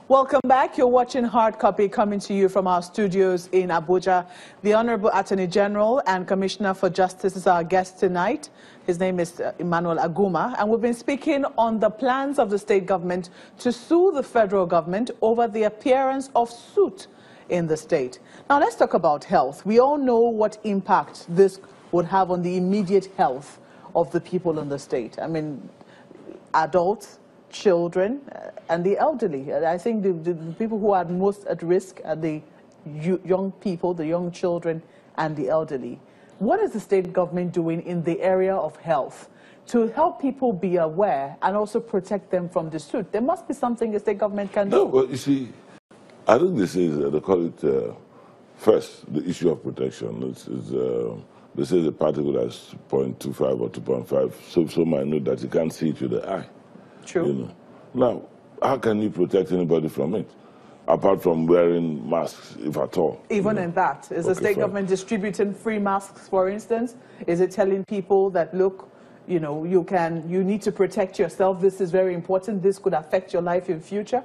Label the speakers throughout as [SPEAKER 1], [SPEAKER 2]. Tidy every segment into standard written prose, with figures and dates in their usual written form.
[SPEAKER 1] Welcome back. You're watching Hard Copy coming to you from our studios in Abuja. The Honorable Attorney General and Commissioner for Justice is our guest tonight. His name is Emmanuel Aguma, and we've been speaking on the plans of the state government to sue the federal government over the appearance of Soot in the state. Now let's talk about health. We all know what impact this would have on the immediate health of the people in the state. I mean, adults, children, and the elderly. I think the people who are most at risk are the young people, the young children, and the elderly. What is the state government doing in the area of health to help people be aware and also protect them from the Soot? There must be something the state government can do.
[SPEAKER 2] No, well, you see, I think this is, they call it, first, the issue of protection. They say the particle is 0.25 or 2.5, so some might know that you can't see it with the eye.
[SPEAKER 1] True.
[SPEAKER 2] You know. Now, how can you protect anybody from it? Apart from wearing masks, if at all.
[SPEAKER 1] Even in that, is the state government distributing free masks, for instance? Is it telling people that, look, you know, you need to protect yourself, this is very important, this could affect your life in future?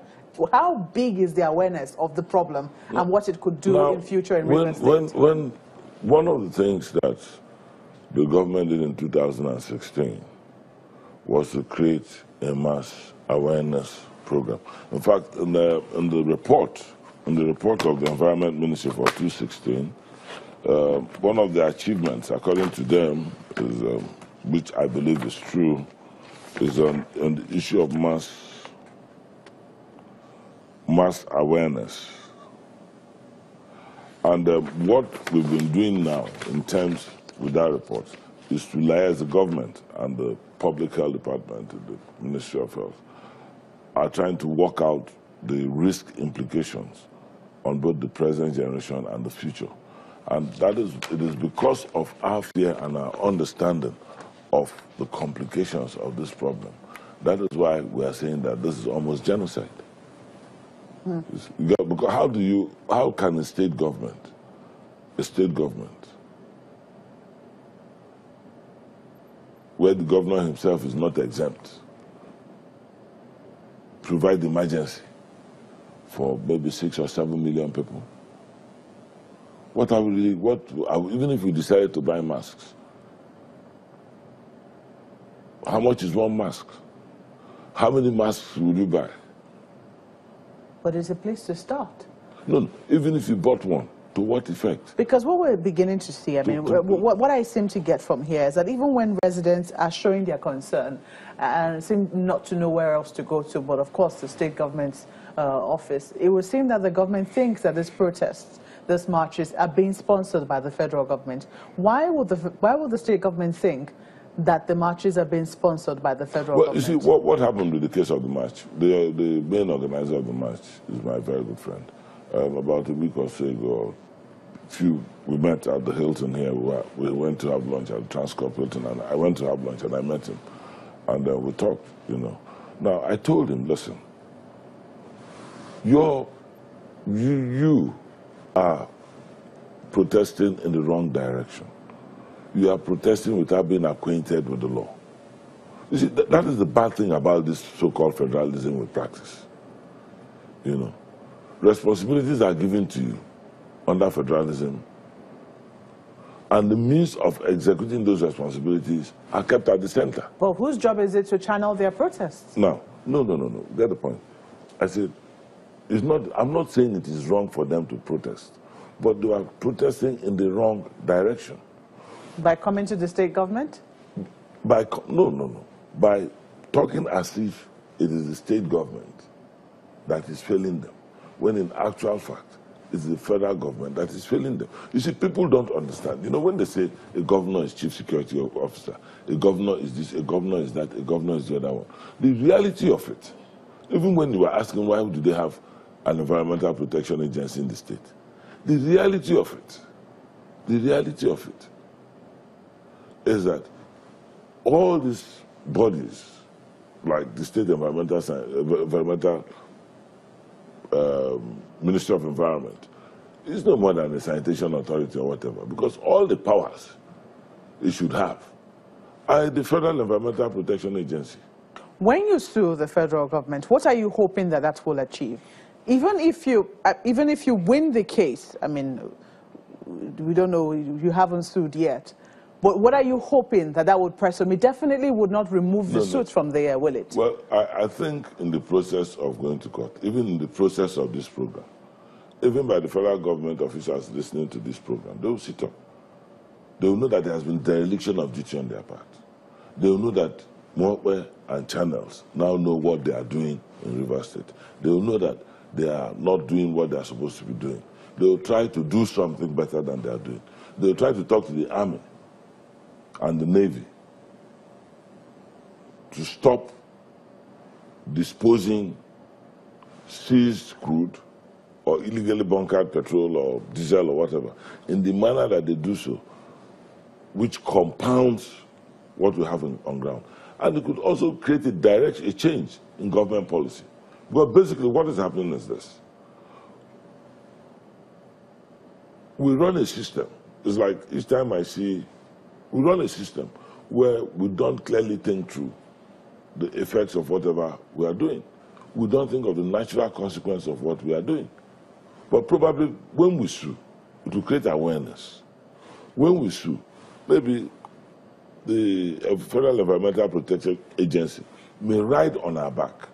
[SPEAKER 1] How big is the awareness of the problem and what it could do in future in Rivers State?
[SPEAKER 2] When one of the things that the government did in 2016 was to create a mass awareness program. In fact, in the report of the Environment Ministry for 2016, one of the achievements, according to them, is, which I believe is true, is on the issue of mass awareness. And what we've been doing now, in terms with that report, is to liaise the government and the Public Health Department, the Ministry of Health, are trying to work out the risk implications on both the present generation and the future. And it is because of our fear and our understanding of the complications of this problem. That is why we are saying that this is almost genocide. Because how can a state government, where the governor himself is not exempt, provide emergency for maybe 6 or 7 million people? Even if we decided to buy masks, how much is one mask? How many masks would you buy?
[SPEAKER 1] But it's a place to start.
[SPEAKER 2] No, even if you bought one, to what effect?
[SPEAKER 1] Because what we're beginning to see, I mean, what I seem to get from here is that even when residents are showing their concern and seem not to know where else to go to, but of course the state government's office, it would seem that the government thinks that these protests, these marches are being sponsored by the federal government. Why would the state government think that the marches are being sponsored by the federal government?
[SPEAKER 2] You see, what happened with the case of the march? The main organizer of the march is my very good friend. About a week or so ago, we met at the Hilton here. We went to have lunch at the Transcorp Hilton, and I went to have lunch and I met him, and we talked. You know. Now I told him, listen, you are protesting in the wrong direction. You are protesting without being acquainted with the law. You see, that is the bad thing about this so-called federalism we practice. You know, responsibilities are given to you under federalism, and the means of executing those responsibilities are kept at the center.
[SPEAKER 1] Well, whose job is it to channel their protests?
[SPEAKER 2] No. Get the point. I said, I'm not saying it is wrong for them to protest, but they are protesting in the wrong direction.
[SPEAKER 1] By coming to the state government?
[SPEAKER 2] By talking as if it is the state government that is failing them, when in actual fact, it's the federal government that is failing them. You see, people don't understand. You know, when they say a governor is chief security officer, a governor is this, a governor is that, a governor is the other one. The reality of it, even when you were asking why do they have an environmental protection agency in the state, the reality of it is that all these bodies, like the State Environmental Ministry of Environment, is no more than a sanitation authority or whatever, because all the powers it should have are the Federal Environmental Protection Agency.
[SPEAKER 1] When you sue the federal government, what are you hoping that will achieve? Even if you win the case, I mean, we don't know, you haven't sued yet. But what are you hoping that would press on? It definitely would not remove the suit from there, will it?
[SPEAKER 2] Well, I think in the process of going to court, even in the process of this program, even by the federal government officials listening to this program, they will sit up. They will know that there has been dereliction of duty on their part. They will know that Mokwe and channels now know what they are doing in Rivers State. They will know that they are not doing what they are supposed to be doing. They will try to do something better than they are doing. They will try to talk to the army and the Navy to stop disposing seized crude or illegally bunkered petrol or diesel or whatever in the manner that they do so, which compounds what we have on ground. And it could also create a change in government policy. But basically what is happening is this. We run a system. It's like each time I see, we run a system where we don't clearly think through the effects of whatever we are doing. We don't think of the natural consequence of what we are doing. But probably when we sue, it will create awareness. When we sue, maybe the Federal Environmental Protection Agency may ride on our back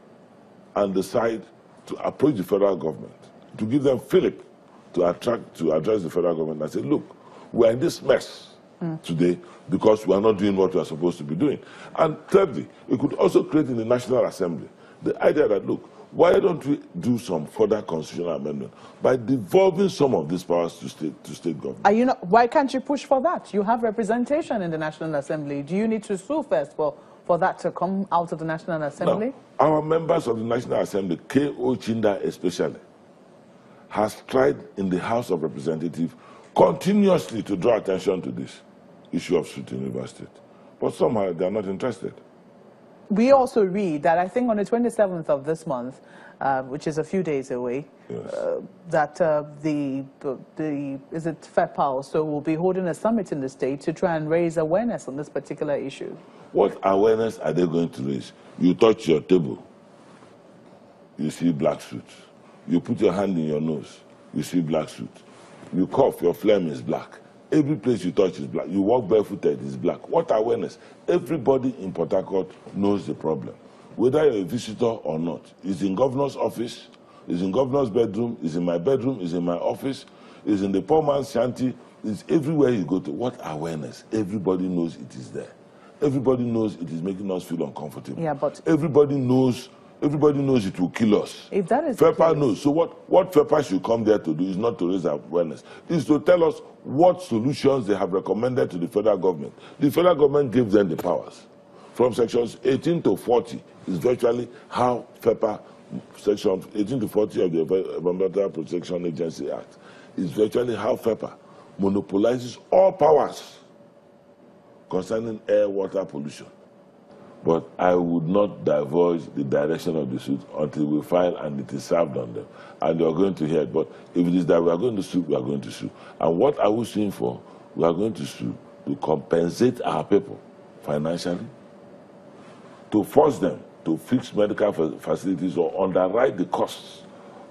[SPEAKER 2] and decide to approach the federal government, to give them fillip to address the federal government and say, look, we're in this mess today because we are not doing what we are supposed to be doing. And thirdly, it could also create in the National Assembly the idea that, look, why don't we do some further constitutional amendment by devolving some of these powers to state government?
[SPEAKER 1] Why can't you push for that? You have representation in the National Assembly. Do you need to sue first for that to come out of the National Assembly?
[SPEAKER 2] Now, our members of the National Assembly, K.O. Chinda especially, has tried in the House of Representatives continuously to draw attention to this issue of Soot in Rivers State. But somehow they are not interested.
[SPEAKER 1] We also read that I think on the 27th of this month, which is a few days away,
[SPEAKER 2] yes,
[SPEAKER 1] that is it FEPAL, so we'll be holding a summit in the state to try and raise awareness on this particular issue.
[SPEAKER 2] What awareness are they going to raise? You touch your table, you see black soot. You put your hand in your nose, you see black soot. You cough, your phlegm is black. Every place you touch is black. You walk barefooted, is black. What awareness? Everybody in Port Harcourt knows the problem. Whether you're a visitor or not. It's in governor's office, it's in governor's bedroom, it's in my bedroom, it's in my office, it's in the poor man's shanty, it's everywhere you go to. What awareness? Everybody knows it is there. Everybody knows it is making us feel uncomfortable.
[SPEAKER 1] Yeah, but
[SPEAKER 2] everybody knows it will kill us.
[SPEAKER 1] If that is
[SPEAKER 2] FEPA knows. So what FEPA should come there to do is not to raise awareness. It's to tell us what solutions they have recommended to the federal government. The federal government gives them the powers. From sections 18 to 40 is virtually how FEPA, sections 18 to 40 of the Environmental Protection Agency Act, is virtually how FEPA monopolizes all powers concerning air, water pollution. But I would not divulge the direction of the suit until we file and it is served on them. And you are going to hear it. But if it is that we are going to sue, we are going to sue. And what are we suing for? We are going to sue to compensate our people financially, to force them to fix medical facilities or underwrite the costs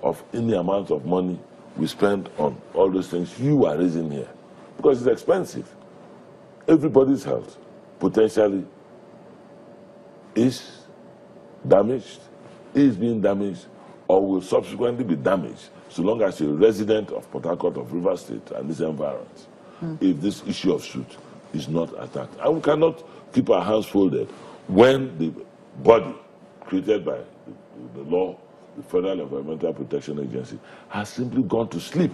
[SPEAKER 2] of any amount of money we spend on all those things you are raising here. Because it's expensive. Everybody's health potentially is damaged, is being damaged, or will subsequently be damaged, so long as you're a resident of Port Harcourt, of Rivers State, and this environment, if this issue of Soot is not attacked. And we cannot keep our hands folded when the body created by the law, the Federal Environmental Protection Agency, has simply gone to sleep.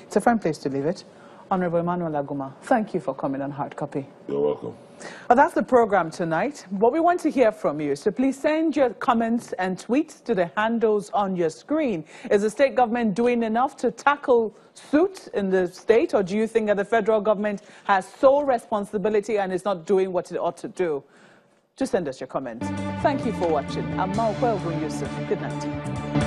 [SPEAKER 1] It's a fine place to leave it. Honorable Emmanuel Aguma, thank you for coming on Hard Copy.
[SPEAKER 2] You're welcome.
[SPEAKER 1] Well, that's the program tonight. What we want to hear from you, so please send your comments and tweets to the handles on your screen. Is the state government doing enough to tackle Soot in the state, or do you think that the federal government has sole responsibility and is not doing what it ought to do? Just send us your comments. Thank you for watching. I'm Mao Yusuf. Good night.